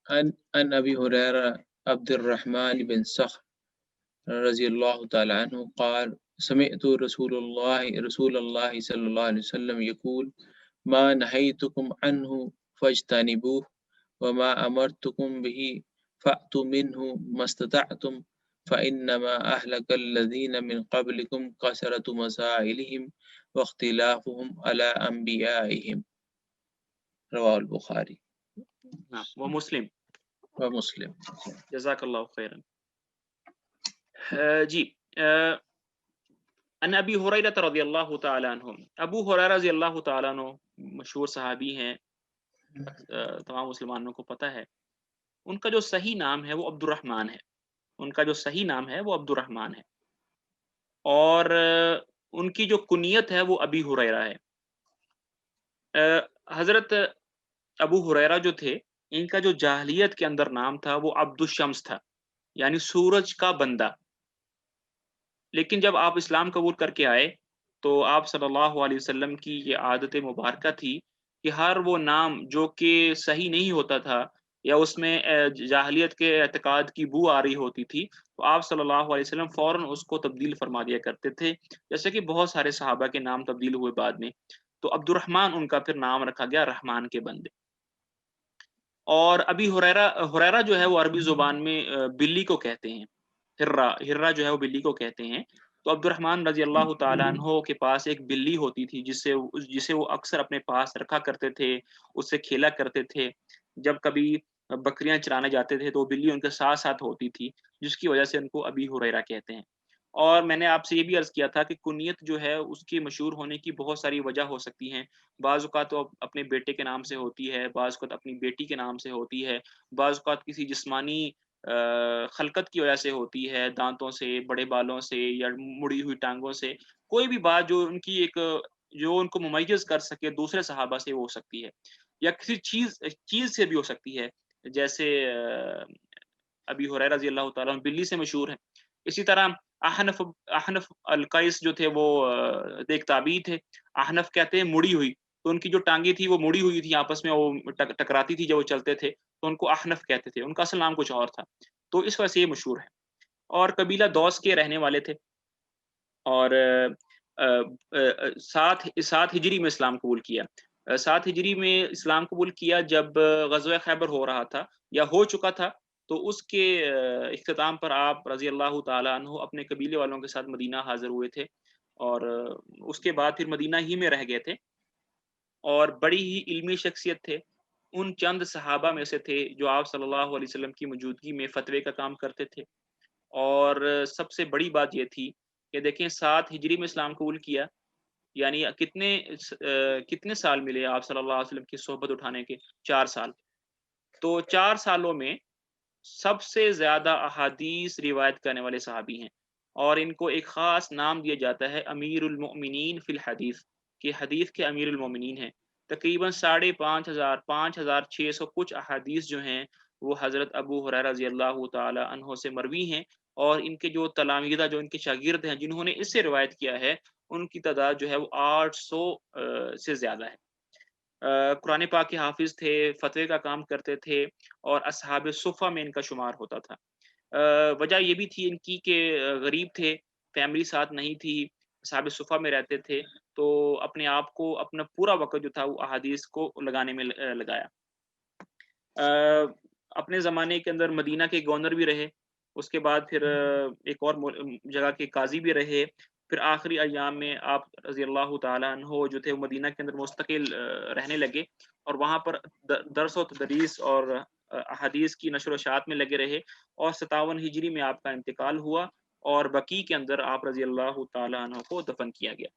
عن أبي هريرة عبد الرحمن بن صخر رضي الله تعالى عنه قال سمعت رسول الله صلى الله عليه وسلم يقول ما نهيتكم عنه فاجتنبوه وما أمرتكم به فأتوا منه ما استطعتم فإنما أهلك الذين من قبلكم كثرة مسائلهم واختلافهم على أنبيائهم رواه البخاري ومسلم ومسلم. جزاک اللہ خیرا. جی ان ابی ہریرہ رضی اللہ تعالی عنہ، ابو ہریرہ رضی اللہ تعالی عنہ مشہور صحابی ہیں، تمام مسلمانوں کو پتہ ہے. ان کا جو صحیح نام ہے وہ عبد الرحمن ہے، ان کا جو صحیح نام ہے وہ عبد الرحمن ہے، اور ان کی جو کنیت ہے وہ ابی ہریرہ ہے. حضرت ابو ہریرہ جو تھے، ان کا جو جاہلیت کے اندر نام تھا وہ عبد الشمس تھا، یعنی سورج کا بندہ. لیکن جب آپ اسلام قبول کر کے آئے تو آپ صلی اللہ علیہ وسلم کی یہ عادت مبارکہ تھی کہ ہر وہ نام جو کہ صحیح نہیں ہوتا تھا یا اس میں جاہلیت کے اعتقاد کی بو آ رہی ہوتی تھی، تو آپ صلی اللہ علیہ وسلم فوراً اس کو تبدیل فرما دیا کرتے تھے، جیسے کہ بہت سارے صحابہ کے نام تبدیل ہوئے بعد میں. تو عبد الرحمن ان کا پھر نام رکھا گیا رحمان کے بندے. اور ابھی ہریرہ جو ہے وہ عربی زبان میں بلی کو کہتے ہیں، ہرہ جو ہے وہ بلی کو کہتے ہیں. تو عبد الرحمن رضی اللہ تعالیٰ عنہ کے پاس ایک بلی ہوتی تھی جسے وہ اکثر اپنے پاس رکھا کرتے تھے، اس سے کھیلا کرتے تھے. جب کبھی بکریاں چرانے جاتے تھے تو وہ بلی ان کے ساتھ ساتھ ہوتی تھی، جس کی وجہ سے ان کو ابی ہریرہ کہتے ہیں. اور میں نے آپ سے یہ بھی عرض کیا تھا کہ کنیت جو ہے اس کی مشہور ہونے کی بہت ساری وجہ ہو سکتی ہیں. بعض اوقات تو اپنے بیٹے کے نام سے ہوتی ہے، بعض اوقات اپنی بیٹی کے نام سے ہوتی ہے، بعض اوقات کسی جسمانی خلقت کی وجہ سے ہوتی ہے، دانتوں سے، بڑے بالوں سے یا مڑی ہوئی ٹانگوں سے. کوئی بھی بات جو ان کی جو ان کو ممیز کر سکے دوسرے صحابہ سے وہ ہو سکتی ہے، یا کسی چیز سے بھی ہو سکتی ہے، جیسے ابی ہریرہ رضی اللہ تعالیٰ عنہ بلی سے مشہور ہے. اسی طرح احنف القیس جو تھے وہ ایک تابعی تھے. احنف کہتے ہیں مڑی ہوئی، تو ان کی جو ٹانگیں تھی وہ مڑی ہوئی تھی، آپس میں وہ ٹکراتی تھی جب وہ چلتے تھے، تو ان کو احنف کہتے تھے. ان کا اصل نام کچھ اور تھا، تو اس وجہ سے یہ مشہور ہے. اور قبیلہ دوس کے رہنے والے تھے، اور 7 ہجری میں اسلام قبول کیا. 7 ہجری میں اسلام قبول کیا جب غزوہ خیبر ہو رہا تھا یا ہو چکا تھا. تو اس کے اختتام پر آپ رضی اللہ تعالیٰ عنہ اپنے قبیلے والوں کے ساتھ مدینہ حاضر ہوئے تھے، اور اس کے بعد پھر مدینہ ہی میں رہ گئے تھے، اور بڑی ہی علمی شخصیت تھے. ان چند صحابہ میں سے تھے جو آپ صلی اللہ علیہ وسلم کی موجودگی میں فتوے کا کام کرتے تھے. اور سب سے بڑی بات یہ تھی کہ دیکھیں 7 ہجری میں اسلام قبول کیا، یعنی کتنے سال ملے آپ صلی اللہ علیہ وسلم کی صحبت اٹھانے کے؟ 4 سال. تو 4 سالوں میں سب سے زیادہ احادیث روایت کرنے والے صحابی ہیں، اور ان کو ایک خاص نام دیا جاتا ہے امیر المؤمنین فی الحدیث، کہ حدیث کے امیر المؤمنین ہیں. تقریباً 5,600 کچھ احادیث جو ہیں وہ حضرت ابو ہریرہ رضی اللہ تعالی عنہ سے مروی ہیں، اور ان کے جو تلامذہ، جو ان کے شاگرد ہیں جنہوں نے اس سے روایت کیا ہے، ان کی تعداد جو ہے وہ 800 سے زیادہ ہے. قرآن پاک کے حافظ تھے، فتوے کا کام کرتے تھے، اور اصحاب صفہ میں ان کا شمار ہوتا تھا. وجہ یہ بھی تھی ان کی کہ غریب تھے، فیملی ساتھ نہیں تھی، اصحاب صفہ میں رہتے تھے، تو اپنے آپ کو، اپنا پورا وقت جو تھا وہ احادیث کو لگانے میں لگایا. اپنے زمانے کے اندر مدینہ کے گورنر بھی رہے، اس کے بعد پھر ایک اور جگہ کے قاضی بھی رہے. پھر آخری ایام میں آپ رضی اللہ تعالیٰ عنہ جو تھے وہ مدینہ کے اندر مستقل رہنے لگے، اور وہاں پر درس و تدریس اور احادیث کی نشر و اشاعت میں لگے رہے. اور 57 ہجری میں آپ کا انتقال ہوا، اور بقیع کے اندر آپ رضی اللہ تعالیٰ عنہ کو دفن کیا گیا.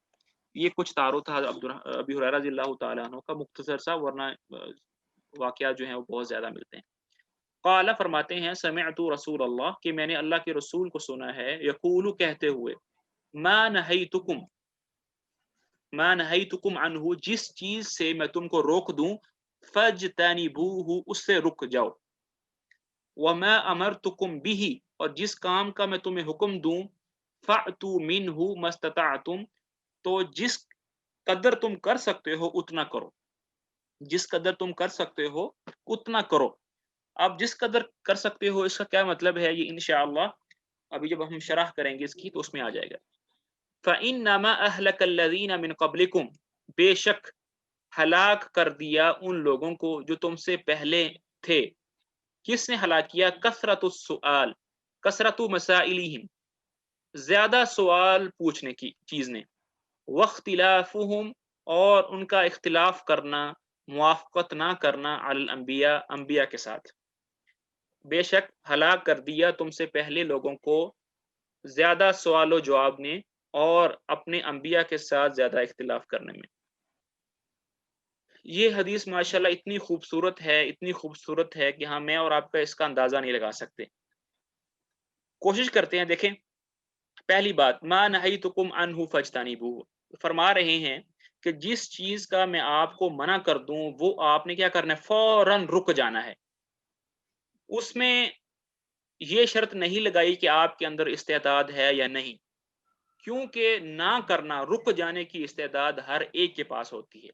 یہ کچھ تعارف تھا ابی ہریرہ رضی اللہ تعالیٰ عنہ کا، مختصر سا، ورنہ واقعات جو ہیں وہ بہت زیادہ ملتے ہیں. قال فرماتے ہیں سمعت رسول اللہ، کہ میں نے اللہ کے رسول کو سنا ہے، یقول کہتے ہوئے، ما نہیتکم عنہ، جس چیز سے میں تم کو روک دوں، فاجتنبوہ، اس سے رک جاؤ، وما امرتکم بہ، اور جس کام کا میں تمہیں حکم دوں، فأتوا منہ ما استطعتم، تو جس قدر تم کر سکتے ہو اتنا کرو، جس قدر تم کر سکتے ہو اتنا کرو. آپ جس قدر کر سکتے ہو، اس کا کیا مطلب ہے یہ انشاءاللہ ابھی جب ہم شرح کریں گے اس کی تو اس میں آ جائے گا. فَإِنَّمَا أَهْلَكَ الَّذِينَ مِن قَبْلِكُمْ، بے شک ہلاک کر دیا ان لوگوں کو جو تم سے پہلے تھے. کس نے ہلاک کیا؟ کثرت السؤال، کثرت مسائلہم، زیادہ سوال پوچھنے کی چیز نے، واختلافہم، اور ان کا اختلاف کرنا، موافقت نہ کرنا، علی الانبیاء، انبیاء کے ساتھ. بے شک ہلاک کر دیا تم سے پہلے لوگوں کو زیادہ سوال و جواب نے اور اپنے انبیاء کے ساتھ زیادہ اختلاف کرنے میں. یہ حدیث ماشاءاللہ اتنی خوبصورت ہے، اتنی خوبصورت ہے کہ ہاں میں اور آپ کا اس کا اندازہ نہیں لگا سکتے. کوشش کرتے ہیں. دیکھیں، پہلی بات، ما نہیتکم عنہ فاجتنبوہ، فرما رہے ہیں کہ جس چیز کا میں آپ کو منع کر دوں وہ آپ نے کیا کرنا ہے؟ فوراً رک جانا ہے. اس میں یہ شرط نہیں لگائی کہ آپ کے اندر استعداد ہے یا نہیں، کیونکہ نہ کرنا، رک جانے کی استعداد ہر ایک کے پاس ہوتی ہے.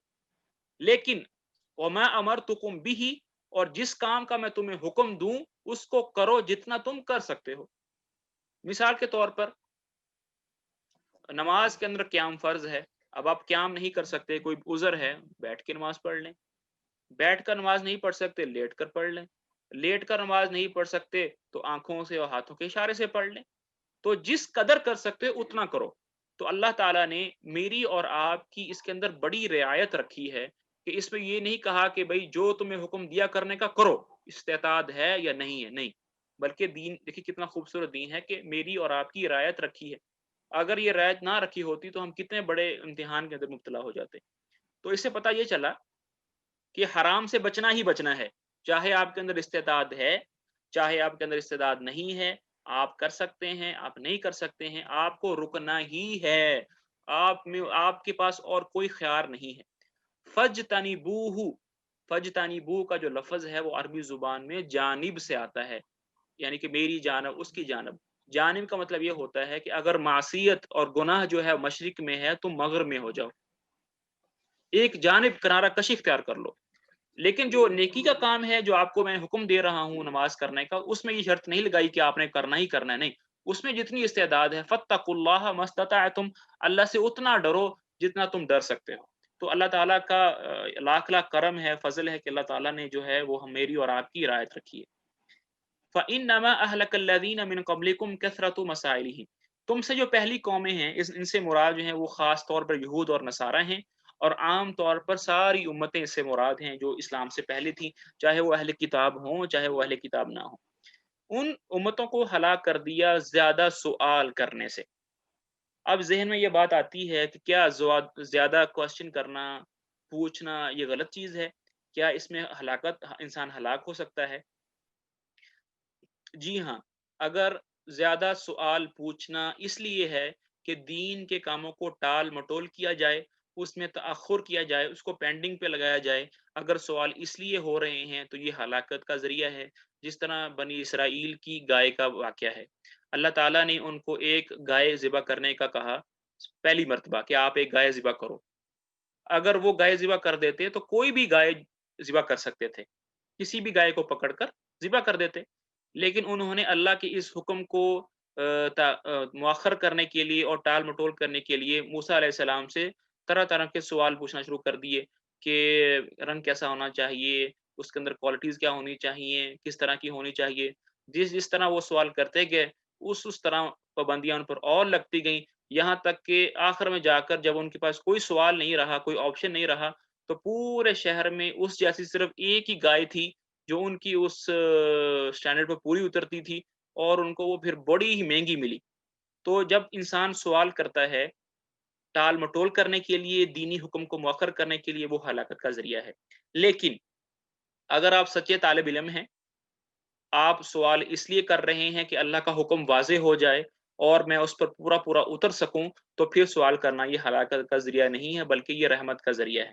لیکن وما امرتکم بھی، اور جس کام کا میں تمہیں حکم دوں اس کو کرو جتنا تم کر سکتے ہو. مثال کے طور پر نماز کے اندر قیام فرض ہے. اب آپ قیام نہیں کر سکتے، کوئی عذر ہے، بیٹھ کے نماز پڑھ لیں. بیٹھ کر نماز نہیں پڑھ سکتے، لیٹ کر پڑھ لیں. لیٹ کر نماز نہیں پڑھ سکتے تو آنکھوں سے اور ہاتھوں کے اشارے سے پڑھ لیں. تو جس قدر کر سکتے اتنا کرو. تو اللہ تعالیٰ نے میری اور آپ کی اس کے اندر بڑی رعایت رکھی ہے کہ اس میں یہ نہیں کہا کہ بھئی جو تمہیں حکم دیا کرنے کا کرو، استطاعت ہے یا نہیں ہے، نہیں. بلکہ دین، دیکھیں کتنا خوبصورت دین ہے کہ میری اور آپ کی رعایت رکھی ہے. اگر یہ رعایت نہ رکھی ہوتی تو ہم کتنے بڑے امتحان کے اندر مبتلا ہو جاتے. تو اس سے پتہ یہ چلا کہ حرام سے بچنا ہی بچنا ہے، چاہے آپ کے اندر استعداد ہے، چاہے آپ کے اندر استعداد نہیں ہے. آپ کر سکتے ہیں، آپ نہیں کر سکتے ہیں، آپ کو رکنا ہی ہے. آپ کے پاس اور کوئی خیار نہیں ہے. فجتنبوہ، فجتنبوہ کا جو لفظ ہے وہ عربی زبان میں جانب سے آتا ہے، یعنی کہ میری جانب، اس کی جانب. جانب کا مطلب یہ ہوتا ہے کہ اگر معصیت اور گناہ جو ہے مشرق میں ہے تو مغرب میں ہو جاؤ، ایک جانب کنارہ کشی اختیار کر لو. لیکن جو نیکی کا کام ہے، جو آپ کو میں حکم دے رہا ہوں نماز کرنے کا، اس میں یہ شرط نہیں لگائی کہ آپ نے کرنا ہی کرنا ہے، نہیں. اس میں جتنی استعداد ہے، فاتقوا اللہ ما استطعتم، اللہ سے اتنا ڈرو جتنا تم ڈر سکتے ہو. تو اللہ تعالیٰ کا لاکھ لاکھ کرم ہے، فضل ہے کہ اللہ تعالیٰ نے جو ہے وہ میری اور آپ کی رعایت رکھی ہے. فَإِنَّمَا أَهْلَكَ الَّذِينَ مِن قَبْلِكُمْ كَثْرَةُ مَسَائِلِهِمْ، تم سے جو پہلی قومیں ہیں ان سے مراد جو ہیں وہ خاص طور پر یہود اور نصارہ ہیں، اور عام طور پر ساری امتیں اس سے مراد ہیں جو اسلام سے پہلے تھیں، چاہے وہ اہل کتاب ہوں چاہے وہ اہل کتاب نہ ہوں. ان امتوں کو ہلاک کر دیا زیادہ سوال کرنے سے. اب ذہن میں یہ بات آتی ہے کہ کیا زیادہ کوشچن کرنا، پوچھنا یہ غلط چیز ہے؟ کیا اس میں ہلاکت، انسان ہلاک ہو سکتا ہے؟ جی ہاں، اگر زیادہ سوال پوچھنا اس لیے ہے کہ دین کے کاموں کو ٹال مٹول کیا جائے، اس میں تاخر کیا جائے، اس کو پینڈنگ پہ لگایا جائے، اگر سوال اس لیے ہو رہے ہیں تو یہ ہلاکت کا ذریعہ ہے. جس طرح بنی اسرائیل کی گائے کا واقعہ ہے، اللہ تعالیٰ نے ان کو ایک گائے ذبح کرنے کا کہا پہلی مرتبہ کہ آپ ایک گائے ذبح کرو. اگر وہ گائے ذبح کر دیتے تو کوئی بھی گائے ذبح کر سکتے تھے، کسی بھی گائے کو پکڑ کر ذبح کر دیتے. لیکن انہوں نے اللہ کے اس حکم کو مؤخر کرنے کے لیے اور ٹال مٹول کرنے کے لیے موسیٰ علیہ السلام سے طرح طرح کے سوال پوچھنا شروع کر دیے کہ رنگ کیسا ہونا چاہیے، اس کے اندر کوالٹیز کیا ہونی چاہیے، کس طرح کی ہونی چاہیے. جس طرح وہ سوال کرتے گئے اس طرح پابندیاں ان پر اور لگتی گئیں، یہاں تک کہ آخر میں جا کر جب ان کے پاس کوئی سوال نہیں رہا، کوئی آپشن نہیں رہا، تو پورے شہر میں اس جیسی صرف ایک ہی گائے تھی جو ان کی اس سٹینڈرڈ پہ پوری اترتی تھی، اور ان کو وہ پھر بڑی ہی مہنگی ملی. تو جب انسان سوال کرتا ہے ٹال مٹول کرنے کے لیے، دینی حکم کو مؤخر کرنے کے لیے، وہ ہلاکت کا ذریعہ ہے. لیکن اگر آپ سچے طالب علم ہیں، آپ سوال اس لیے کر رہے ہیں کہ اللہ کا حکم واضح ہو جائے اور میں اس پر پورا پورا اتر سکوں، تو پھر سوال کرنا یہ ہلاکت کا ذریعہ نہیں ہے بلکہ یہ رحمت کا ذریعہ ہے.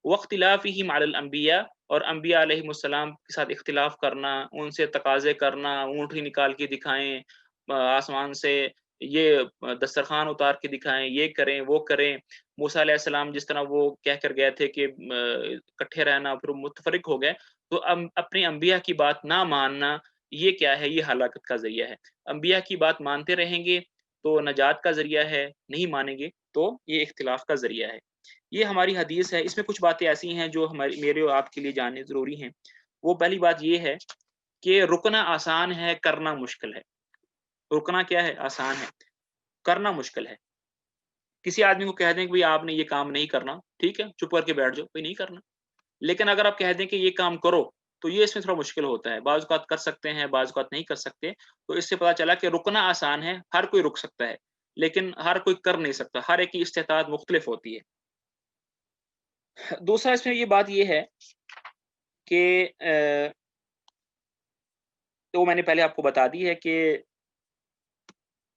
واختلافہم علی الانبیاء، اور انبیاء علیہ السلام کے ساتھ اختلاف کرنا، ان سے تقاضے کرنا، اونٹھی نکال کے دکھائیں آسمان سے، یہ دسترخوان اتار کے دکھائیں، یہ کریں وہ کریں. موسیٰ علیہ السلام جس طرح وہ کہہ کر گئے تھے کہ اکٹھے رہنا، پھر متفرق ہو گئے. تو اپنے انبیاء کی بات نہ ماننا یہ کیا ہے؟ یہ ہلاکت کا ذریعہ ہے. انبیاء کی بات مانتے رہیں گے تو نجات کا ذریعہ ہے، نہیں مانیں گے تو یہ اختلاف کا ذریعہ ہے. یہ ہماری حدیث ہے. اس میں کچھ باتیں ایسی ہیں جو میرے اور آپ کے لیے جاننے ضروری ہیں. وہ پہلی بات یہ ہے کہ رکنا آسان ہے، کرنا مشکل ہے. رکنا کیا ہے؟ آسان ہے، کرنا مشکل ہے. کسی آدمی کو کہہ دیں کہ بھئی آپ نے یہ کام نہیں کرنا، ٹھیک ہے، چپ کر کے بیٹھ جاؤ، بھئی نہیں کرنا. لیکن اگر آپ کہہ دیں کہ یہ کام کرو تو یہ اس میں تھوڑا مشکل ہوتا ہے. بعض اوقات کر سکتے ہیں، بعض اوقات نہیں کر سکتے. تو اس سے پتہ چلا کہ رکنا آسان ہے، ہر کوئی رک سکتا ہے، لیکن ہر کوئی کر نہیں سکتا. ہر ایک کی استطاعت مختلف ہوتی ہے. دوسرا اس میں یہ بات یہ ہے کہ تو میں نے پہلے آپ کو بتا دی ہے کہ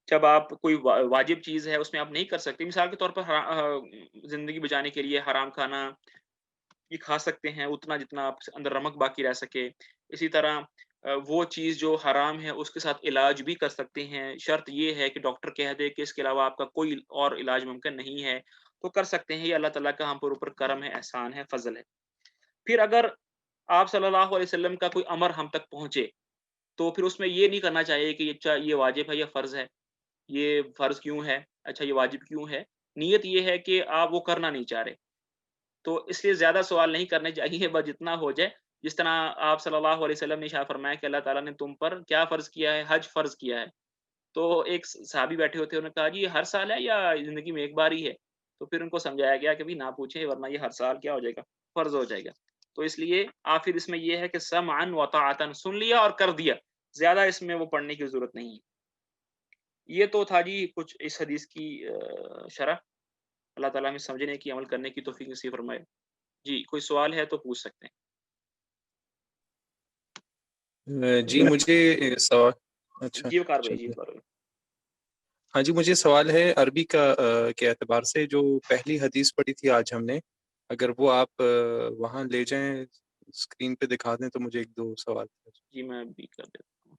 جب آپ کوئی واجب چیز ہے اس میں آپ نہیں کر سکتے. مثال کے طور پر زندگی بچانے کے لیے حرام کھانا یہ کھا سکتے ہیں اتنا جتنا آپ اندر رمق باقی رہ سکے. اسی طرح وہ چیز جو حرام ہے اس کے ساتھ علاج بھی کر سکتے ہیں. شرط یہ ہے کہ ڈاکٹر کہہ دے کہ اس کے علاوہ آپ کا کوئی اور علاج ممکن نہیں ہے تو کر سکتے ہیں. یہ اللہ تعالیٰ کا ہم پر اوپر کرم ہے، احسان ہے، فضل ہے. پھر اگر آپ صلی اللہ علیہ وسلم کا کوئی امر ہم تک پہنچے تو پھر اس میں یہ نہیں کرنا چاہیے کہ یہ واجب ہے یا فرض ہے. یہ فرض کیوں ہے؟ اچھا یہ واجب کیوں ہے؟ نیت یہ ہے کہ آپ وہ کرنا نہیں چاہ رہے. تو اس لیے زیادہ سوال نہیں کرنے چاہیے، بس جتنا ہو جائے. جس طرح آپ صلی اللہ علیہ وسلم نے ارشاد فرمایا کہ اللہ تعالیٰ نے تم پر کیا فرض کیا ہے؟ حج فرض کیا ہے. تو ایک صحابی بیٹھے ہوتے انہوں نے کہا جی یہ ہر سال ہے یا زندگی میں ایک بار ہی ہے؟ تو پھر ان کو سمجھایا گیا کہ بھی نہ پوچھیں ورنہ یہ ہر سال کیا ہو جائے گا؟ فرض ہو جائے گا. تو اس لیے آخر اس میں یہ ہے کہ سمعا و طاعتا، سن لیا اور کر دیا. زیادہ اس میں وہ پڑھنے کی ضرورت نہیں ہے. یہ تو تھا جی کچھ اس حدیث کی شرح. اللہ تعالیٰ ہمیں سمجھنے کی، عمل کرنے کی توفیق نصیب فرمائے. جی کوئی سوال ہے تو پوچھ سکتے جی مجھے سوال، اچھا ہیں. جی وقار بھائی، جی چلیے. وقار بھائی. ہاں جی مجھے سوال ہے عربی کا کے اعتبار سے. جو پہلی حدیث پڑھی تھی آج ہم نے، اگر وہ آپ وہاں لے جائیں اسکرین پہ دکھا دیں تو مجھے ایک دو سوال ہے. جی میں بھی کر دیتا ہوں.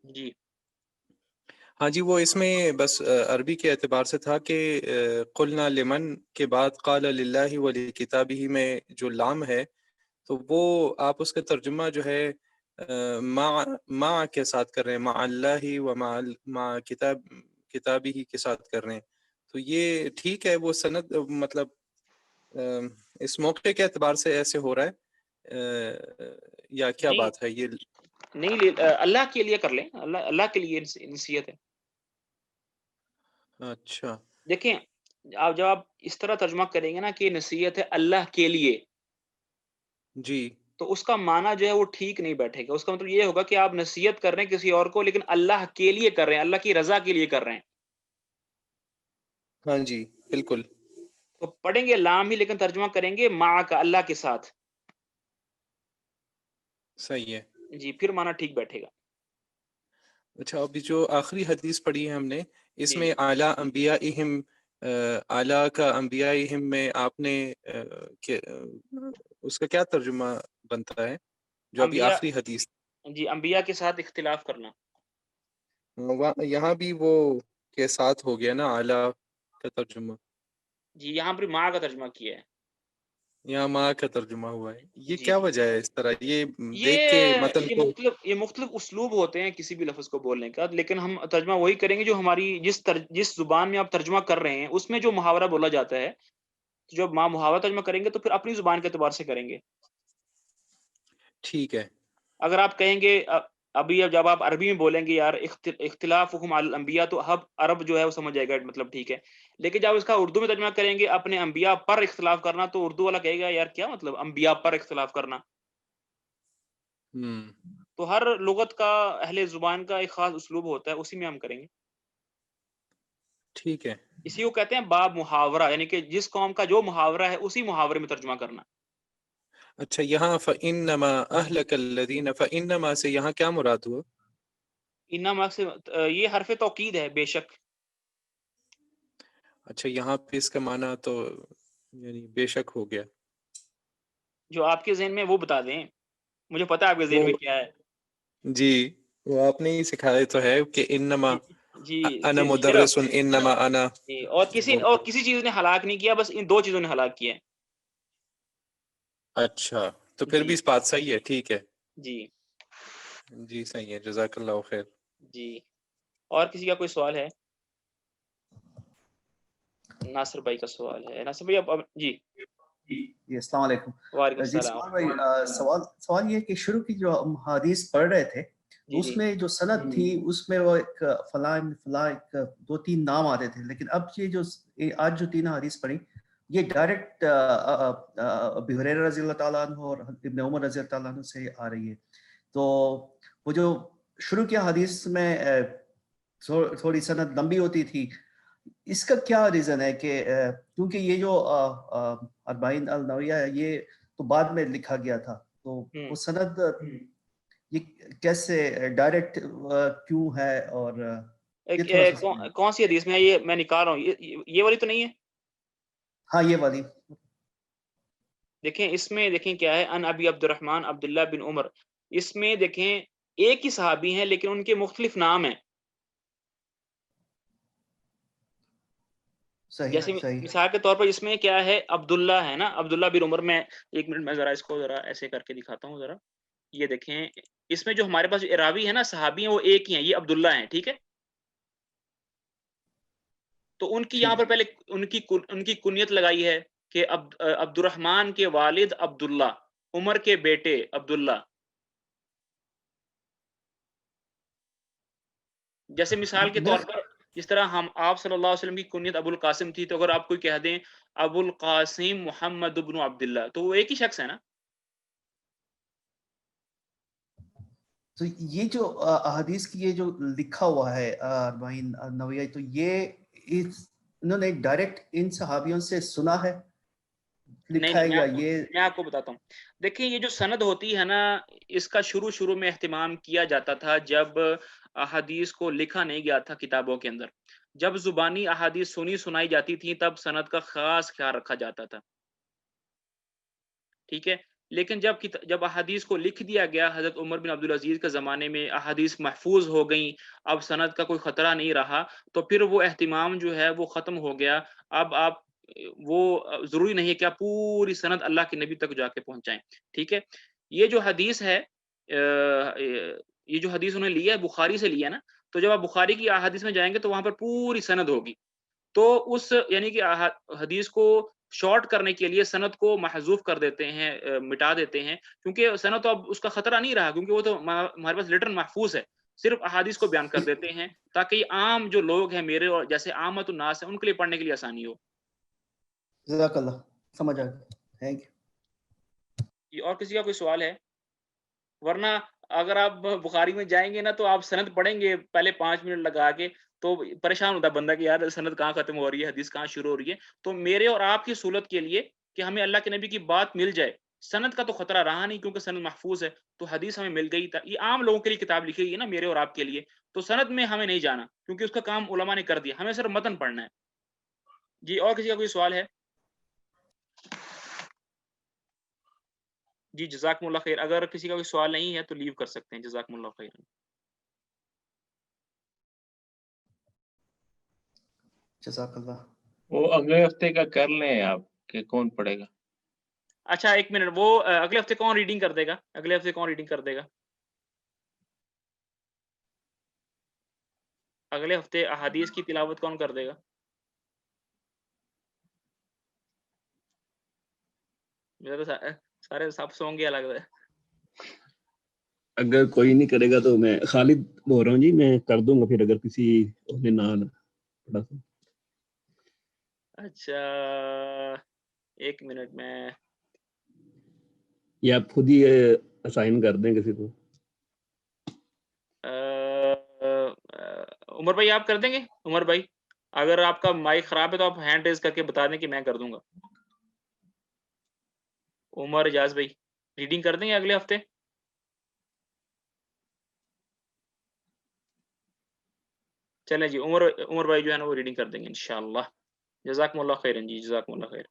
جی ہاں جی وہ اس میں بس عربی کے اعتبار سے تھا کہ قلنا لمن کے بعد قال للہ ولکتابہ میں جو لام ہے تو وہ آپ اس کا ترجمہ جو ہے مع کے ساتھ کر رہے ہیں، مع اللہ و مع کتابہ کے ساتھ کر رہے ہیں. تو یہ ٹھیک ہے؟ وہ سند مطلب اس موقع کے اعتبار سے ایسے ہو رہا ہے یا کیا نہیں بات ہے یہ؟ نہیں، اللہ کے لیے کر لیں. اللہ کے لیے نصیحت ہے. اچھا دیکھیں آپ جب آپ اس طرح ترجمہ کریں گے نا کہ نصیحت ہے اللہ کے لیے، جی تو اس کا معنی جو ہے وہ ٹھیک نہیں بیٹھے گا. اس کا مطلب یہ ہوگا کہ آپ نصیحت کر رہے ہیں کسی اور کو لیکن اللہ کے لیے کر رہے ہیں، اللہ کی رضا کے لیے کر رہے ہیں. ہاں جی بالکل تو پڑھیں گے لام ہی لیکن ترجمہ کریں گے مع کا، اللہ کے ساتھ. صحیح ہے. جی پھر معنی ٹھیک بیٹھے گا. اچھا ابھی جو آخری حدیث پڑھی ہے ہم نے اس جی میں جی اعلیٰ انبیائہم، اعلیٰ کا انبیائہم میں آپ نے اس کا کیا ترجمہ بنتا ہے جو ابھی انبیاء، آخری حدیث؟ جی انبیاء کے ساتھ اختلاف کرنا. یہاں بھی وہ کے ساتھ ہو گیا نا اعلیٰ کا ترجمہ، جی یہاں پر مع کا ترجمہ کیا ہے. یہاں ماں کا ترجمہ ہوا ہے. یہ جی کیا جی وجہ ہے اس طرح؟ یہ دیکھ کے یہ متن یہ کو مختلف اسلوب ہوتے ہیں کسی بھی لفظ کو بولنے کا. لیکن ہم ترجمہ وہی کریں گے جو ہماری جس زبان میں آپ ترجمہ کر رہے ہیں اس میں جو محاورہ بولا جاتا ہے. جب محاورہ ترجمہ کریں گے تو پھر اپنی زبان کے اعتبار سے کریں گے. ٹھیک ہے. اگر آپ کہیں گے ابھی جب آپ عربی میں بولیں گے یار اختلافہم علی الانبیاء تو عرب جو ہے وہ سمجھ جائے گا مطلب ٹھیک ہے. لیکن جب اس کا اردو میں ترجمہ کریں گے اپنے انبیاء پر اختلاف کرنا تو اردو والا کہے گا یار کیا مطلب انبیاء پر اختلاف کرنا. تو ہر لغت کا، اہل زبان کا ایک خاص اسلوب ہوتا ہے، اسی میں ہم کریں گے. ٹھیک ہے. اسی کو کہتے ہیں باب محاورہ، یعنی کہ جس قوم کا جو محاورہ ہے اسی محاورے میں ترجمہ کرنا. اچھا یہاں فَإِنَّمَا أَهْلَكَ الَّذِينَ، فَإِنَّمَا سے یہاں کیا مراد ہوا؟ انما سے یہ حرف توکید ہے، بے شک. اچھا یہاں پہ اس کا معنی تو یعنی بے شک ہو گیا. جو آپ کے ذہن میں وہ بتا دیں. مجھے پتا ہے آپ کے ذہن میں کیا ہے. جی وہ آپ نے ہی سکھایا تو ہے کہ انما جی انا صرف مدرس انما انا. جی، اور کسی چیز نے ہلاک نہیں کیا، بس ان 2 چیزوں نے ہلاک کیا ہے. اچھا تو پھر جی بھی اس بات صحیح ہے، ٹھیک ہے. جی جی صحیح ہے، جزاک اللہ خیر. جی. اور کسی کا کوئی سوال ہے؟ ناصر بھائی کا سوال ہے. ناصر بھائی اب جی جی السلام علیکم. وعلیکم جی السلام. سلمان بھائی، سوال یہ کہ شروع کی جو ہم حدیث پڑھ رہے تھے جی اس میں جو سند تھی اس میں وہ ایک فلاں ایک 2-3 نام آتے تھے، لیکن اب یہ جو آج جو 3 حدیث پڑھی یہ ڈائریکٹ ابی ہریرہ رضی اللہ تعالیٰ عنہ اور ابن عمر رضی اللہ تعالیٰ عنہ سے آ رہی ہے. تو وہ جو شروع کیا حدیث میں تھوڑی سند لمبی ہوتی تھی، اس کا کیا ریزن ہے؟ کہ کیونکہ یہ جو 40 النوویہ ہے یہ تو بعد میں لکھا گیا تھا، تو وہ سند یہ کیسے ڈائریکٹ کیوں ہے؟ اور کون سی حدیث میں ہے؟ یہ میں نکال رہا ہوں، یہ والی تو نہیں ہے؟ ہاں یہ والی. دیکھیں اس میں دیکھیں کیا ہے، ان ابی عبد الرحمن عبداللہ بن عمر. اس میں دیکھیں ایک ہی صحابی ہیں لیکن ان کے مختلف نام ہیں. جیسے مثال کے طور پر اس میں کیا ہے، عبداللہ ہے نا، عبداللہ بن عمر. میں 1 منٹ میں ذرا اس کو ذرا ایسے کر کے دکھاتا ہوں. ذرا یہ دیکھیں اس میں جو ہمارے پاس راوی ہے نا، صحابی ہیں وہ ایک ہی ہیں، یہ عبداللہ ہیں. ٹھیک ہے، تو ان کی یہاں پر پہلے ان کی کنیت لگائی ہے کہ عبد الرحمن کے والد عبداللہ، عمر کے بیٹے عبداللہ. جیسے مثال کے طور پر جس طرح ہم آپ صلی اللہ علیہ وسلم کی کنیت ابو القاسم تھی، تو اگر آپ کوئی کہہ دیں ابو القاسم محمد بن عبداللہ، تو وہ ایک ہی شخص ہے نا. تو یہ جو احادیث کی یہ جو لکھا ہوا ہے 40 النوویہ، تو یہ انہوں نے ڈائریکٹ ان صحابیوں سے سنا ہے، لکھا ہے، یا یہ؟ میں آپ کو بتاتا ہوں. دیکھیں یہ جو سند ہوتی ہے نا، اس کا شروع میں اہتمام کیا جاتا تھا جب احادیث کو لکھا نہیں گیا تھا کتابوں کے اندر. جب زبانی احادیث سنائی جاتی تھی تب سند کا خاص خیال رکھا جاتا تھا. ٹھیک ہے، لیکن جب احادیث کو لکھ دیا گیا حضرت عمر بن عبدالعزیز کے زمانے میں، احادیث محفوظ ہو گئیں، اب سند کا کوئی خطرہ نہیں رہا، تو پھر وہ اہتمام جو ہے وہ ختم ہو گیا. اب آپ وہ ضروری نہیں ہے کہ آپ پوری سند اللہ کے نبی تک جا کے پہنچائیں. ٹھیک ہے، یہ جو حدیث ہے، یہ جو حدیث انہوں نے لیا ہے بخاری سے لیا ہے نا، تو جب آپ بخاری کی احادیث میں جائیں گے تو وہاں پر پوری سند ہوگی. تو اس یعنی کہ حدیث کو شارٹ کرنے کے لیے سند کو محذوف کر دیتے ہیں، مٹا دیتے ہیں، کیونکہ سند تو اب اس کا خطرہ نہیں رہا، کیونکہ وہ تو ہمارے پاس لیٹر محفوظ ہے. صرف احادیث کو بیان کر دیتے ہیں تاکہ یہ عام جو لوگ ہیں میرے اور جیسے عامت الناس ہیں ان کے لیے پڑھنے کے لیے آسانی ہو. جزاک اللہ، سمجھ آ گیا، تھینک یو. اور کسی کا کوئی سوال ہے؟ ورنہ اگر آپ بخاری میں جائیں گے نا تو آپ سند پڑھیں گے پہلے 5 منٹ لگا کے، تو پریشان ہوتا بندہ کہ یار سند کہاں ختم ہو رہی ہے، حدیث کہاں شروع ہو رہی ہے. تو میرے اور آپ کی سہولت کے لیے کہ ہمیں اللہ کے نبی کی بات مل جائے، سند کا تو خطرہ رہا نہیں کیونکہ سند محفوظ ہے، تو حدیث ہمیں مل گئی. یہ عام لوگوں کے لیے کتاب لکھی گئی ہے نا، میرے اور آپ کے لیے، تو سند میں ہمیں نہیں جانا کیونکہ اس کا کام علماء نے کر دیا، ہمیں صرف متن پڑھنا ہے. جی اور کسی کا کوئی سوال ہے؟ جی جزاکم اللہ خیر. اگر کسی کا کوئی سوال نہیں ہے تو لیو کر سکتے ہیں. جزاکم اللہ خیر. جزاک اللہ. وہ اگلے ہفتے کا کر لیں آپ کہ کون پڑھے گا. اچھا 1 منٹ، وہ اگلے ہفتے کون ریڈنگ کر دے گا؟ اگلے ہفتے کون ریڈنگ کر دے گا؟ اگلے ہفتے احادیث کی تلاوت کون کر دے گا؟ میرا تو سارے سب سونگ گیا لگ رہا ہے. اگر کوئی نہیں کرے گا تو میں خالد بول رہا ہوں جی، میں کر دوں گا پھر اگر کسی نے نہ پڑھا تو. اچھا 1 منٹ میں، یا آپ خود ہی اسائن کر دیں کسی کو. عمر بھائی آپ کر دیں گے؟ عمر بھائی اگر آپ کا مائک خراب ہے تو آپ ہینڈ ریز کر کے بتا دیں کہ میں کر دوں گا. عمر اجاز بھائی ریڈنگ کر دیں گے اگلے ہفتے؟ چلیں جی عمر بھائی جو ہے نا وہ ریڈنگ کر دیں گے انشاءاللہ. جزاکم اللہ خیرن جی، جزاکم اللہ خیر.